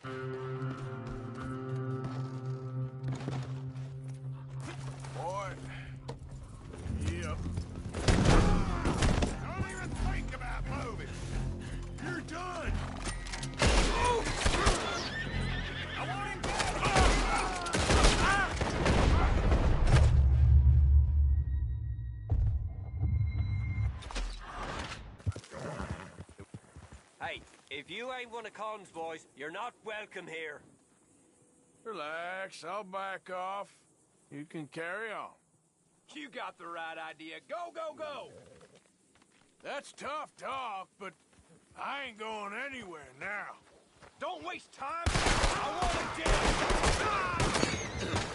Boy. Yep. Don't even think about moving. You're done. I want him dead. Hey, if you ain't one of Con's boys, you're not welcome here. Relax, I'll back off. You can carry on. You got the right idea. Go, go, go! That's tough talk, but I ain't going anywhere now. Don't waste time! I want him dead! Ah!